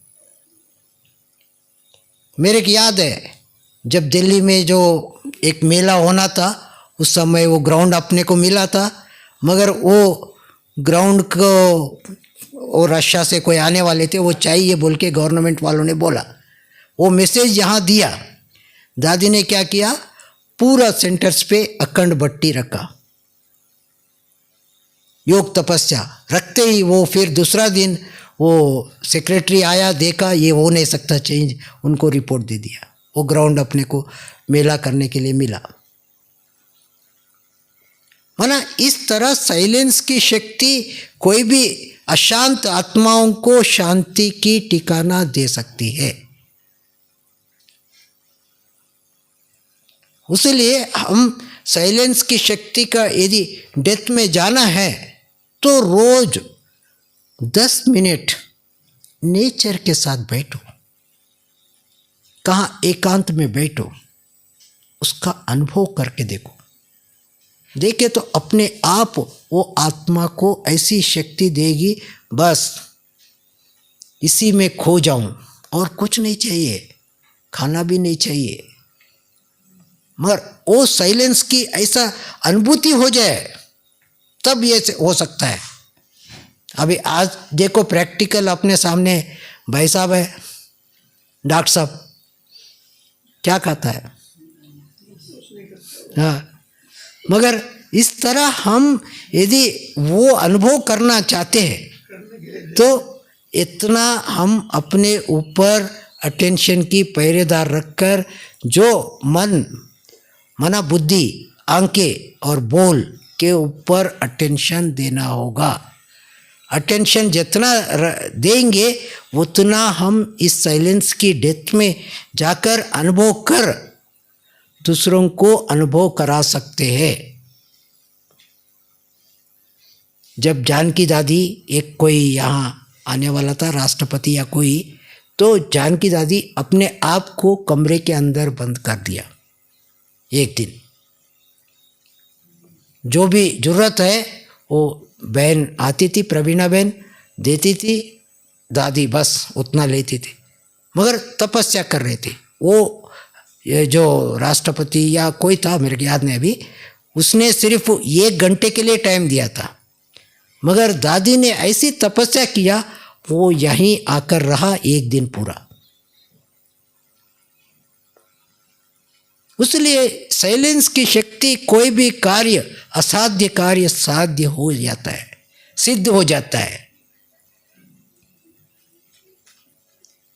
मेरे को याद है जब दिल्ली में जो एक मेला होना था, उस समय वो ग्राउंड अपने को मिला था, मगर वो ग्राउंड को वो रशिया से कोई आने वाले थे, वो चाहिए बोल के गवर्नमेंट वालों ने बोला। वो मैसेज यहाँ दिया, दादी ने क्या किया, पूरा सेंटर्स पे अखंड भट्टी रखा, योग तपस्या रखते ही वो फिर दूसरा दिन वो सेक्रेटरी आया, देखा ये हो नहीं सकता चेंज, उनको रिपोर्ट दे दिया। वो ग्राउंड अपने को मेला करने के लिए मिला। माना इस तरह साइलेंस की शक्ति कोई भी अशांत आत्माओं को शांति की ठिकाना दे सकती है। उसलिए हम साइलेंस की शक्ति का यदि डेप्थ में जाना है तो रोज 10 मिनट नेचर के साथ बैठो, कहाँ एकांत में बैठो, उसका अनुभव करके देखो। देखे तो अपने आप वो आत्मा को ऐसी शक्ति देगी, बस इसी में खो जाऊं और कुछ नहीं चाहिए, खाना भी नहीं चाहिए, मगर वो साइलेंस की ऐसा अनुभूति हो जाए तब ये हो सकता है। अभी आज देखो प्रैक्टिकल अपने सामने भाई साहब है, डॉक्टर साहब क्या कहता है, हाँ, मगर इस तरह हम यदि वो अनुभव करना चाहते हैं तो इतना हम अपने ऊपर अटेंशन की पहरेदार रखकर जो मना बुद्धि आंखें और बोल के ऊपर अटेंशन देना होगा। अटेंशन जितना देंगे उतना हम इस साइलेंस की डेप्थ में जाकर अनुभव कर दूसरों को अनुभव करा सकते हैं। जब जानकी दादी, एक कोई यहाँ आने वाला था राष्ट्रपति या कोई, तो जानकी दादी अपने आप को कमरे के अंदर बंद कर दिया एक दिन। जो भी ज़रूरत है वो बहन आती थी, प्रवीणा बहन देती थी, दादी बस उतना लेती थी, मगर तपस्या कर रहे थे। वो ये जो राष्ट्रपति या कोई था मेरे को याद नहीं अभी, उसने सिर्फ 1 घंटे के लिए टाइम दिया था, मगर दादी ने ऐसी तपस्या किया वो यहीं आकर रहा 1 दिन पूरा। इसलिए साइलेंस की शक्ति, कोई भी कार्य, असाध्य कार्य साध्य हो जाता है, सिद्ध हो जाता है।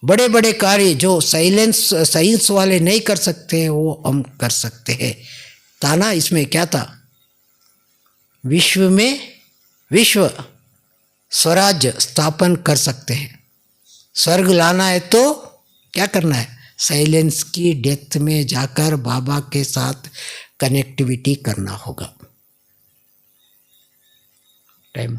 बड़े बड़े कार्य जो साइंस वाले नहीं कर सकते हैं वो हम कर सकते हैं। ताना इसमें क्या था, विश्व में विश्व स्वराज्य स्थापन कर सकते हैं। स्वर्ग लाना है तो क्या करना है, साइलेंस की डेप्थ में जाकर बाबा के साथ कनेक्टिविटी करना होगा। टाइम,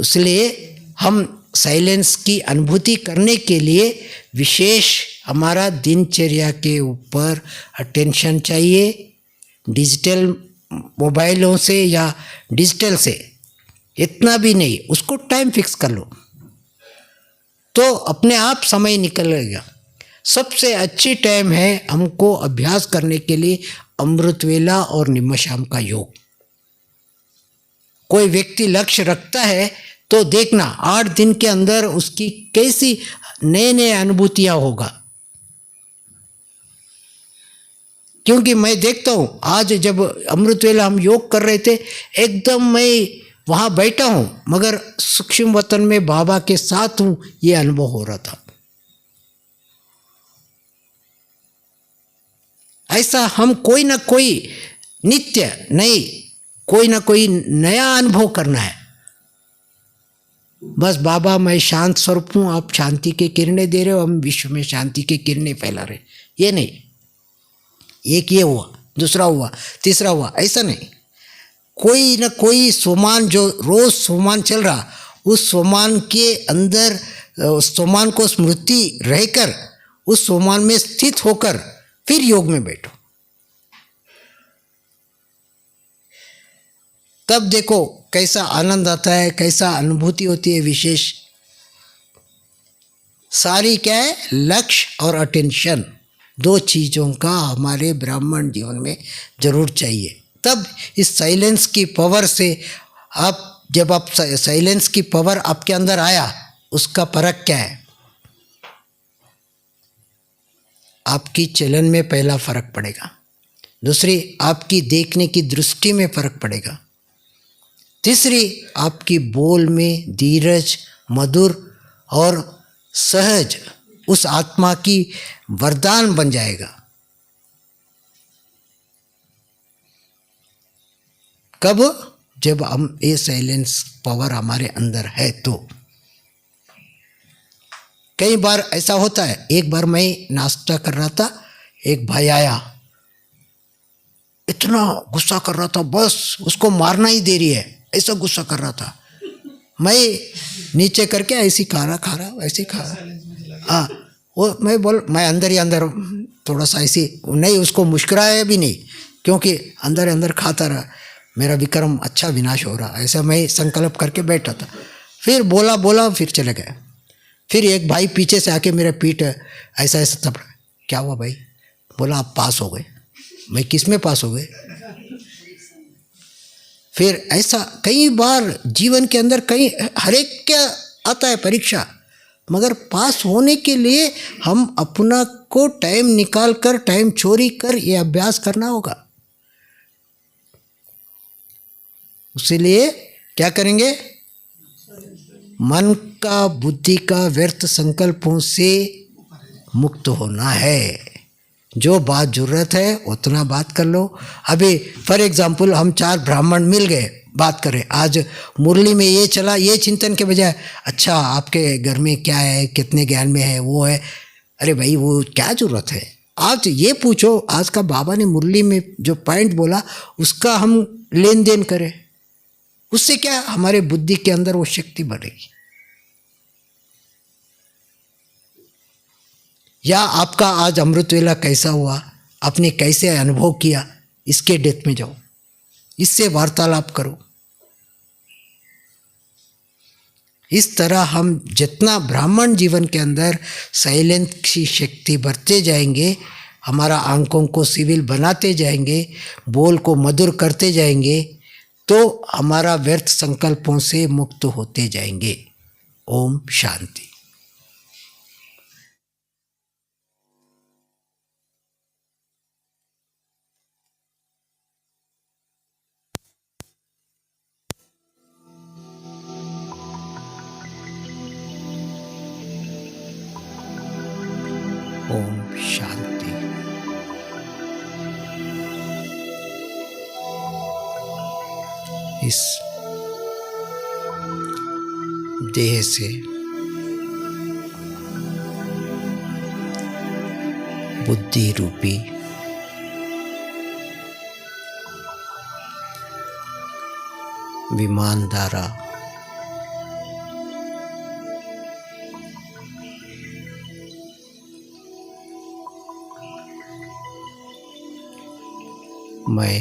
इसलिए हम साइलेंस की अनुभूति करने के लिए विशेष हमारा दिनचर्या के ऊपर अटेंशन चाहिए। डिजिटल मोबाइलों से या डिजिटल से इतना भी नहीं, उसको टाइम फिक्स कर लो तो अपने आप समय निकलेगा। सबसे अच्छी टाइम है हमको अभ्यास करने के लिए अमृत वेला और निम्नशाम का योग। कोई व्यक्ति लक्ष्य रखता है तो देखना 8 दिन के अंदर उसकी कैसी नए नए अनुभूतियां होगा। क्योंकि मैं देखता हूँ, आज जब अमृत वेला हम योग कर रहे थे, एकदम मैं वहाँ बैठा हूँ मगर सूक्ष्म वतन में बाबा के साथ हूँ, ये अनुभव हो रहा था। ऐसा हम कोई ना कोई नित्य नहीं, कोई ना कोई नया अनुभव करना है। बस बाबा मैं शांत स्वरूप हूँ, आप शांति के किरणें दे रहे हो, हम विश्व में शांति के किरणें फैला रहे, ये नहीं। एक ये हुआ, दूसरा हुआ, तीसरा हुआ, ऐसा नहीं। कोई ना कोई सोमान, जो रोज सोमान चल रहा, उस सोमान के अंदर, उस सोमान को स्मृति रहकर उस सोमान में स्थित होकर फिर योग में बैठो। तब देखो कैसा आनंद आता है, कैसा अनुभूति होती है विशेष। सारी क्या है, लक्ष्य और अटेंशन, 2 चीज़ों का हमारे ब्राह्मण जीवन में जरूर चाहिए। तब इस साइलेंस की पावर से आप, जब आप साइलेंस की पावर आपके अंदर आया, उसका फर्क क्या है, आपकी चलन में पहला फर्क पड़ेगा, दूसरी आपकी देखने की दृष्टि में फर्क पड़ेगा, तीसरी आपकी बोल में धीरज, मधुर और सहज उस आत्मा की वरदान बन जाएगा। कब, जब हम ये साइलेंस पावर हमारे अंदर है। तो कई बार ऐसा होता है, एक बार मैं नाश्ता कर रहा था, एक भाई आया, इतना गुस्सा कर रहा था, बस उसको मारना ही दे रही है, ऐसा गुस्सा कर रहा था। मैं नीचे करके ऐसी खा रहा ऐसे खा रहा। हाँ, वो मैं अंदर ही अंदर थोड़ा सा ऐसी नहीं, उसको मुस्कुराया भी नहीं, क्योंकि अंदर अंदर खाता रहा, मेरा विक्रम अच्छा विनाश हो रहा, ऐसा मैं संकल्प करके बैठा था। फिर बोला फिर चले गए। फिर एक भाई पीछे से आके मेरा पीठ ऐसा थपड़ा, क्या हुआ भाई? बोला आप पास हो गए। मैं किस में पास हो गए? फिर ऐसा कई बार जीवन के अंदर कई हर एक क्या आता है परीक्षा, मगर पास होने के लिए हम अपना को टाइम निकाल कर, टाइम चोरी कर ये अभ्यास करना होगा। इसीलिए क्या करेंगे, मन का, बुद्धि का व्यर्थ संकल्पों से मुक्त होना है। जो बात जरूरत है उतना बात कर लो। अभी फॉर एग्जाम्पल हम 4 ब्राह्मण मिल गए, बात करें। आज मुरली में ये चला, ये चिंतन के बजाय अच्छा आपके घर में क्या है, कितने ज्ञान में है, वो है, अरे भाई वो क्या ज़रूरत है। आज ये पूछो, आज का बाबा ने मुरली में जो पॉइंट बोला उसका हम लेन देन करें, उससे क्या हमारे बुद्धि के अंदर वो शक्ति बढ़ेगी। या आपका आज अमृत वेला कैसा हुआ, आपने कैसे अनुभव किया, इसके डेथ में जाओ, इससे वार्तालाप करो। इस तरह हम जितना ब्राह्मण जीवन के अंदर साइलेंस की शक्ति बढ़ते जाएंगे, हमारा आंखों को सिविल बनाते जाएंगे, बोल को मधुर करते जाएंगे, तो हमारा व्यर्थ संकल्पों से मुक्त होते जाएंगे। ओम शांति। ओम शांति। इस देह से बुद्धि रूपी विमान द्वारा मैं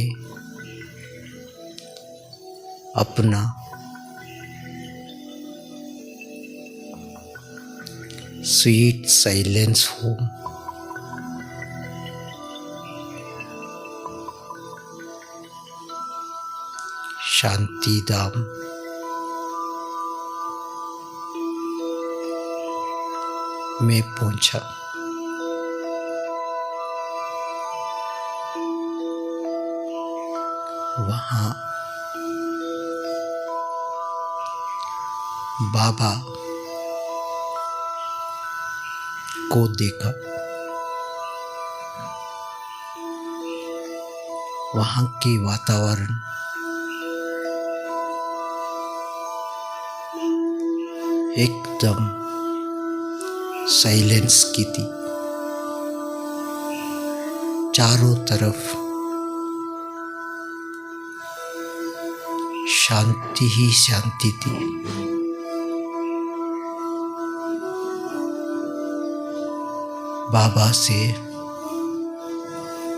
अपना स्वीट साइलेंस हूँ, शांति धाम में पहुंचा। वहाँ बाबा को देखा। वहाँ की वातावरण एकदम साइलेंस की थी। चारों तरफ शांति ही शांति थी। बाबा से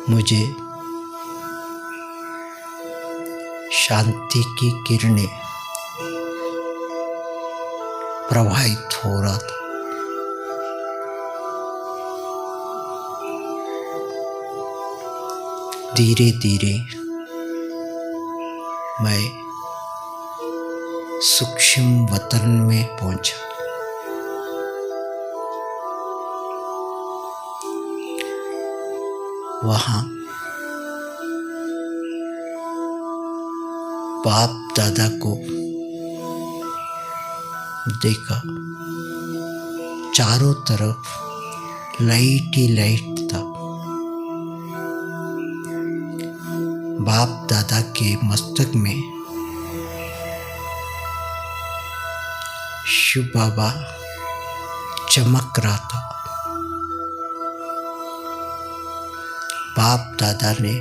मुझे शांति की किरणें प्रवाहित हो रहा था। धीरे धीरे मैं सूक्ष्म वतन में पहुंचा। वहाँ बाप दादा को देखा। चारों तरफ लाइट ही लाइट था। बाप दादा के मस्तक में शिव बाबा चमक रहा था। बाप दादा ने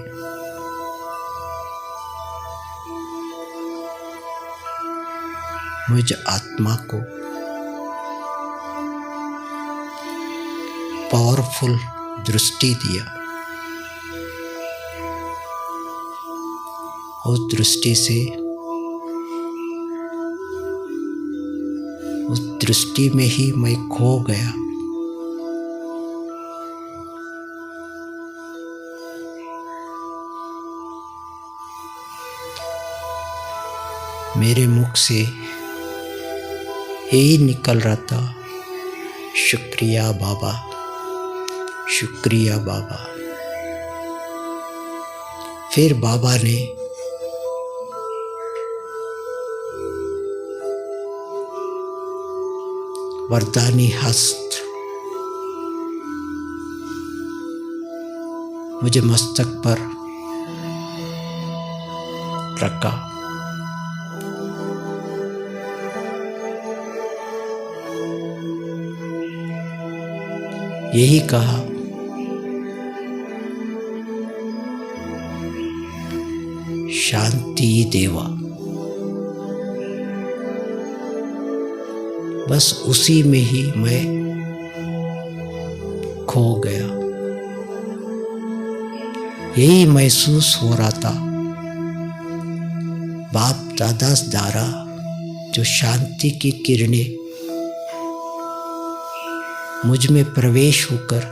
मुझ आत्मा को पावरफुल दृष्टि दिया। उस दृष्टि से, उस दृष्टि में ही मैं खो गया। मेरे मुख से यही निकल रहा था, शुक्रिया बाबा, शुक्रिया बाबा। फिर बाबा ने वरदानी हस्त मुझे मस्तक पर रखा। यही कहा, शांति देवा। बस उसी में ही मैं खो गया। यही महसूस हो रहा था, बाप दादा द्वारा जो शांति की किरणें मुझ में प्रवेश होकर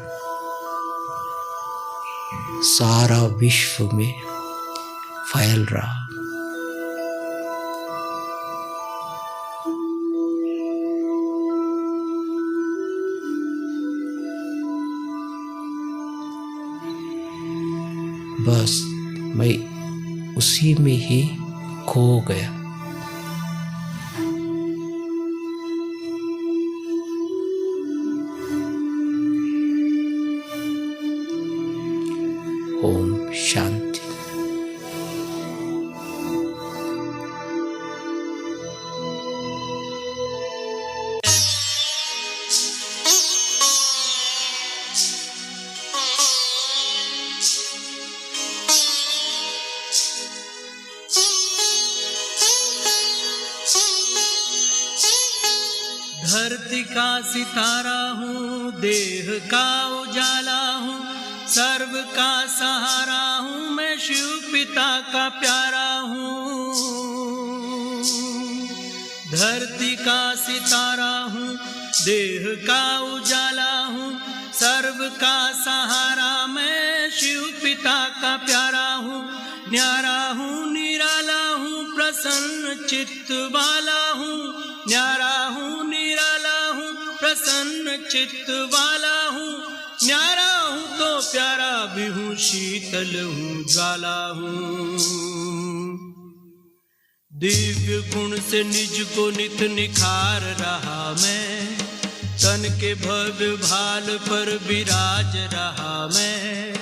सारा विश्व में फैल रहा। बस मैं उसी में ही खो गया। ओम शांति। धरती का सितारा हूँ, देह का उजाला हूँ, सर्व का सहारा हूँ, मैं शिव पिता का प्यारा हूँ। धरती का सितारा हूँ, देह का उजाला हूँ, सर्व का सहारा, मैं शिव पिता का प्यारा हूँ। न्यारा हूँ, निराला हूँ, प्रसन्न चित्त वाला हूँ, न्यारा हूँ, निराला हूँ, प्रसन्न चित्त वाला हूँ, न्यारा हूँ तो प्यारा भी हूँ, शीतल हूँ, ज्वाला हूँ। दिव्य गुण से निज को नित निखार रहा मैं, तन के भव्य भाल पर विराज रहा मैं।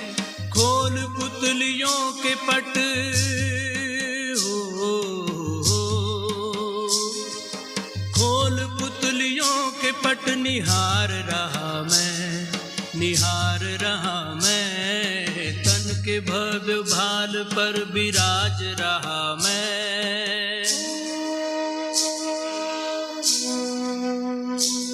खोल पुतलियों के पट हो, खोल पुतलियों के पट निहार रहा मैं, निहार रहा मैं। तन के भव्य भाल पर विराज रहा मैं।